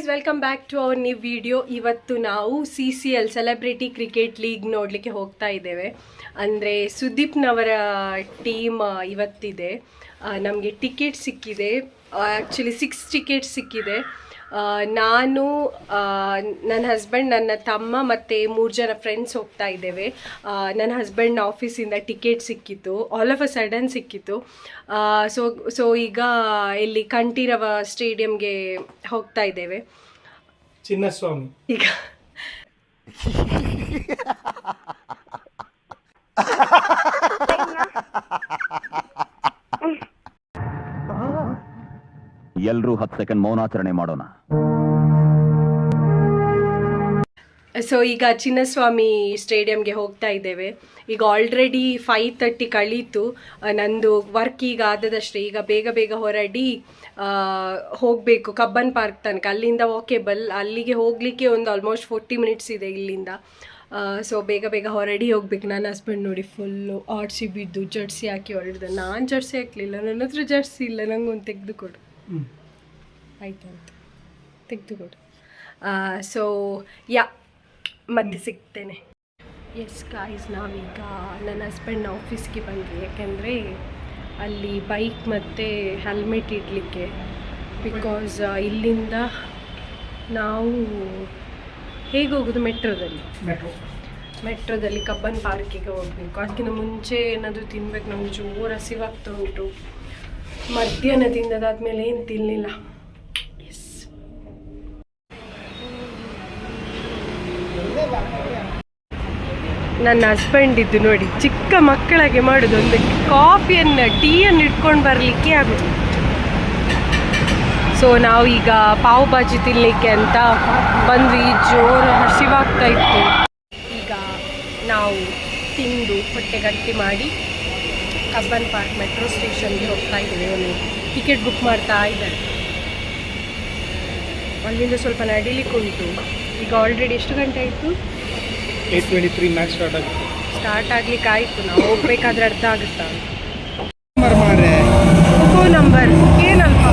Guys, welcome back to our new video. ಇವತ್ತು ನಾವು CCL celebrity cricket league ನೋಡಲಿಕ್ಕೆ ಹೋಗ್ತಾ ಇದ್ದೇವೆ. ಅಂದರೆ ಸುದೀಪ್ನವರ ಟೀಮ್ ಇವತ್ತಿದೆ. ನಮಗೆ ಟಿಕೆಟ್ ಸಿಕ್ಕಿದೆ. ಆ್ಯಕ್ಚುಲಿ 6 ಟಿಕೆಟ್ ಸಿಕ್ಕಿದೆ. ನಾನು, ನನ್ನ ಹಸ್ಬೆಂಡ್, ನನ್ನ ತಮ್ಮ ಮತ್ತು 3 ಜನ ಫ್ರೆಂಡ್ಸ್ ಹೋಗ್ತಾ ಇದ್ದೇವೆ. ನನ್ನ ಹಸ್ಬೆಂಡ್ ಆಫೀಸಿಂದ ಟಿಕೆಟ್ ಸಿಕ್ಕಿತ್ತು, ಆಲ್ ಆಫ್ ಅ ಸಡನ್ ಸಿಕ್ಕಿತ್ತು. ಸೊ ಈಗ ಇಲ್ಲಿ ಕಂಠೀರವ ಸ್ಟೇಡಿಯಂಗೆ ಹೋಗ್ತಾ ಇದ್ದೇವೆ. ಚಿನ್ನಸ್ವಾಮಿ ಈಗ ಎಲ್ಲರೂ 10 ಸೆಕೆಂಡ್ ಮೌನಾಚರಣೆ ಮಾಡೋಣ. ಸೊ ಈಗ ಚಿನ್ನಸ್ವಾಮಿ ಸ್ಟೇಡಿಯಂಗೆ ಹೋಗ್ತಾ ಇದ್ದೇವೆ. ಈಗ ಆಲ್ರೆಡಿ 5:30 ಕಳೀತು. ನಂದು ವರ್ಕ್ ಈಗ ಆದದಷ್ಟೇ. ಈಗ ಬೇಗ ಹೊರಡಿ ಹೋಗಬೇಕು ಕಬ್ಬನ್ ಪಾರ್ಕ್ ತನಕ. ಅಲ್ಲಿಂದ ವಾಕೇಬಲ್, ಅಲ್ಲಿಗೆ ಹೋಗಲಿಕ್ಕೆ ಒಂದು ಆಲ್ಮೋಸ್ಟ್ 40 ಮಿನಿಟ್ಸ್ ಇದೆ ಇಲ್ಲಿಂದ. ಸೊ ಬೇಗ ಹೊರಡಿ ಹೋಗ್ಬೇಕು. ನನ್ನ ಹಸ್ಬೆಂಡ್ ನೋಡಿ ಫುಲ್ಲು ಆಡ್ಸಿ ಬಿದ್ದು ಜರ್ಸಿ ಹಾಕಿ ಹೊರಡಿದ. ನಾನು ಜರ್ಸಿ ಹಾಕಲಿಲ್ಲ, ನನ್ನ ಹತ್ರ ಜರ್ಸಿ ಇಲ್ಲ, ನಂಗೊಂದು ತೆಗೆದುಕೊಡು. ಆಯ್ತಂತ ತೆಗೆದುಕೊಡು. ಸೊ ಮತ್ತೆ ಸಿಗ್ತೇನೆ. ಎಸ್ ಗಾಯ್ಸ್, ನಾವೀಗ ನನ್ನ ಹಸ್ಬೆಂಡ್ನ ಆಫೀಸ್ಗೆ ಬಂದ್ವಿ. ಯಾಕೆಂದರೆ ಅಲ್ಲಿ ಬೈಕ್ ಮತ್ತು ಹೆಲ್ಮೆಟ್ ಇಡಲಿಕ್ಕೆ. ಬಿಕಾಸ್ ಇಲ್ಲಿಂದ ನಾವು ಹೇಗೆ ಹೋಗೋದು, ಮೆಟ್ರೋದಲ್ಲಿ ಕಬ್ಬನ್ ಪಾರ್ಕಿಗೆ ಹೋಗಬೇಕು. ಅದಕ್ಕಿಂತ ಮುಂಚೆ ಏನಾದರೂ ತಿನ್ಬೇಕು. ನಮಗೆ ಜೋರು ಹಸಿವಾಗ್ತಾ ಉಂಟು. ಮಧ್ಯಾಹ್ನದಿಂದ ಅದಾದಮೇಲೆ ಏನು ತಿನ್ನಲಿಲ್ಲ. ಎಸ್, ನನ್ನ ಹಸ್ಬೆಂಡ್ ಇದ್ದು ನೋಡಿ, ಚಿಕ್ಕ ಮಕ್ಕಳಿಗೆ ಮಾಡೋದು, ಒಂದು ಕಾಫಿಯನ್ನು ಟೀಯನ್ನು ಇಟ್ಕೊಂಡು ಬರಲಿಕ್ಕೆ ಆಗೋದು. ಸೊ ನಾವು ಈಗ ಪಾವ್ ಭಾಜಿ ತಿನ್ನಲಿಕ್ಕೆ ಅಂತ ಬಂದ್ವಿ. ಜೋರು ಹಸಿವಾಗ್ತಾ ಇತ್ತು. ಈಗ ನಾವು ತಿಂದು ಹೊಟ್ಟೆ ಗಟ್ಟಿ ಮಾಡಿ ಕಬ್ಬನ್ ಪಾರ್ಕ್ ಮೆಟ್ರೋ ಸ್ಟೇಷನ್ಗೆ ಹೋಗ್ತಾ ಇದ್ದೇವೆ. ಒಂದು ಟಿಕೆಟ್ ಬುಕ್ ಮಾಡ್ತಾ ಇದ್ದಾರೆ. ಅಲ್ಲಿಂದ ಸ್ವಲ್ಪ ನಡೀಲಿಕ್ಕೆ ಉಂಟು. ಈಗ ಆಲ್ರೆಡಿ ಎಷ್ಟು ಗಂಟೆ ಆಯಿತು? 8:23 ಮ್ಯಾಚ್ ಸ್ಟಾರ್ಟ್ ಆಗ್ಲಿಕ್ಕೆ ಆಯಿತು. ನಾವು ಹೋಗ್ಬೇಕಾದ್ರೆ ಅರ್ಥ ಆಗುತ್ತಾ ನಂಬರ್ ಏನಲ್ಪ.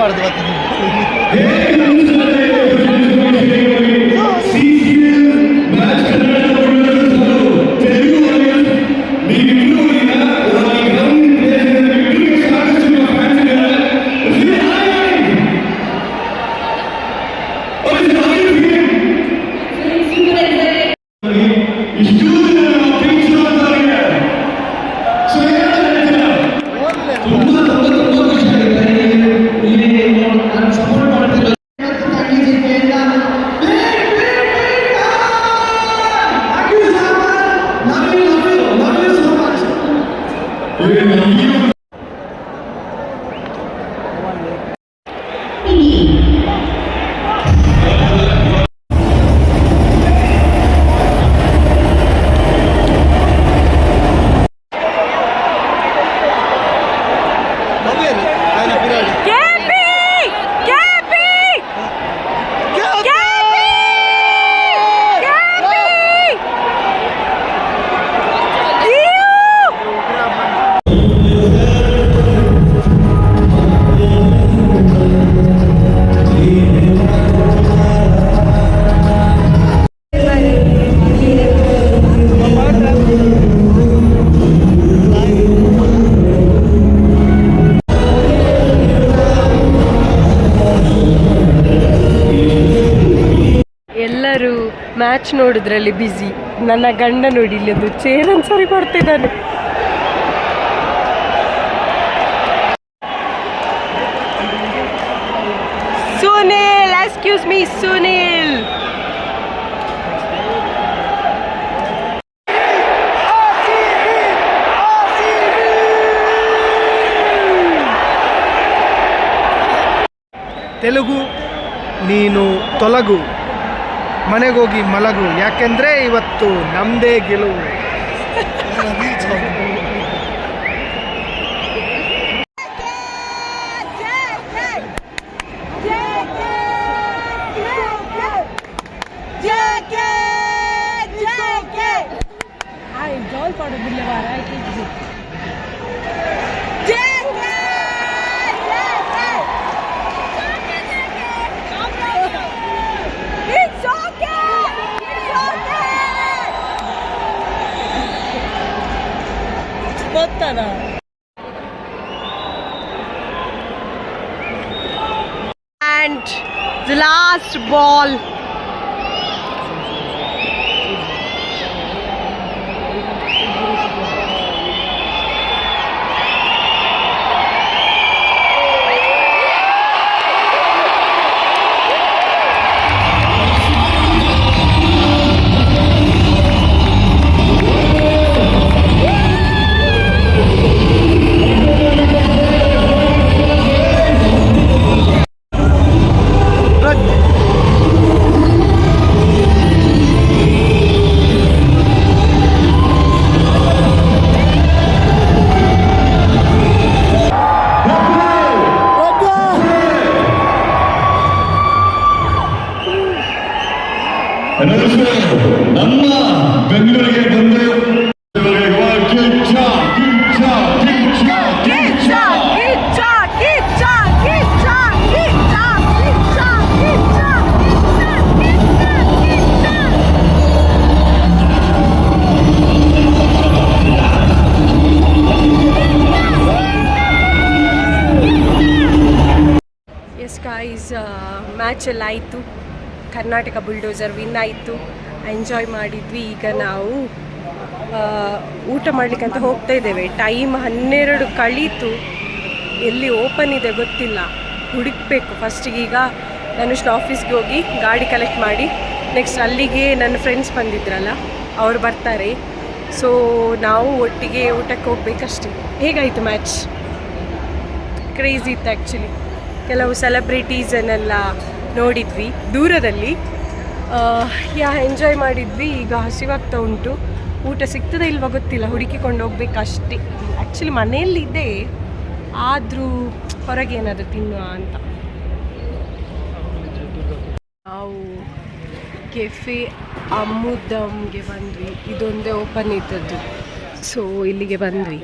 ಮಾಡಬಾರ್ದು ಮತ್ತೆ. ಎಲ್ಲರೂ ಮ್ಯಾಚ್ ನೋಡಿದ್ರಲ್ಲಿ ಬ್ಯುಸಿ. ನನ್ನ ಗಂಡ ನೋಡಿ ಇಲ್ಲಿ ಒಂದು ಚೇರ್ ಸರಿ ಕೊಡ್ತಿದ್ದಾನೆ. Sunil, excuse me Sunil. ತೆಲುಗು ನೀನು ತೊಲಗು, ಮನೆಗೋಗಿ ಮಲಗು, ಯಾಕೆಂದ್ರೆ ಇವತ್ತು ನಮ್ದೇ ಗೆಲುವು. And the last ball. ನಮ್ಮ ಬೆಂಗಳೂರಿಗೆ ಬಂದು ಎಸ್ ಗೈಸ್, ಮ್ಯಾಚ್ ಎಲ್ಲ ಆಯಿತು. ಕರ್ನಾಟಕ ಬುಲ್ಡೋಸರ್ ವಿನ್ ಆಯಿತು. ಎಂಜಾಯ್ ಮಾಡಿದ್ವಿ. ಈಗ ನಾವು ಊಟ ಮಾಡಲಿಕ್ಕಂತ ಹೋಗ್ತಾ ಇದ್ದೇವೆ. ಟೈಮ್ 12 ಕಳೀತು. ಎಲ್ಲಿ ಓಪನ್ ಇದೆ ಗೊತ್ತಿಲ್ಲ, ಹುಡುಕಬೇಕು ಫಸ್ಟಿಗೆ. ಈಗ ಧನುಷ್ನ ಆಫೀಸ್ಗೆ ಹೋಗಿ ಗಾಡಿ ಕಲೆಕ್ಟ್ ಮಾಡಿ ನೆಕ್ಸ್ಟ್ ಅಲ್ಲಿಗೆ ನನ್ನ ಫ್ರೆಂಡ್ಸ್ ಬಂದಿದ್ರಲ್ಲ ಅವರು ಬರ್ತಾರೆ. ಸೊ ನಾವು ಒಟ್ಟಿಗೆ ಊಟಕ್ಕೆ ಹೋಗ್ಬೇಕಷ್ಟೇ. ಹೇಗಾಯಿತು ಮ್ಯಾಚ್? ಕ್ರೇಜಿ ಇತ್ತು ಆ್ಯಕ್ಚುಲಿ. ಕೆಲವು ಸೆಲೆಬ್ರಿಟೀಸನ್ನೆಲ್ಲ ನೋಡಿದ್ವಿ ದೂರದಲ್ಲಿ. ಎಂಜಾಯ್ ಮಾಡಿದ್ವಿ. ಈಗ ಹಸಿವಾಗ್ತಾ ಉಂಟು. ಊಟ ಸಿಗ್ತದೆ ಇಲ್ವಾ ಗೊತ್ತಿಲ್ಲ, ಹುಡುಕಿಕೊಂಡು ಹೋಗ್ಬೇಕಷ್ಟೇ. ಆ್ಯಕ್ಚುಲಿ ಮನೆಯಲ್ಲಿದೆ, ಆದರೂ ಹೊರಗೆ ಏನಾದರೂ ತಿನ್ನುವ ಅಂತ. ನಾವು ಕೆಫೆ ಅಮ್ಮುದಮ್ಗೆ ಬಂದ್ವಿ. ಇದೊಂದೇ ಓಪನ್ ಇದ್ದದ್ದು, ಸೊ ಇಲ್ಲಿಗೆ ಬಂದ್ವಿ.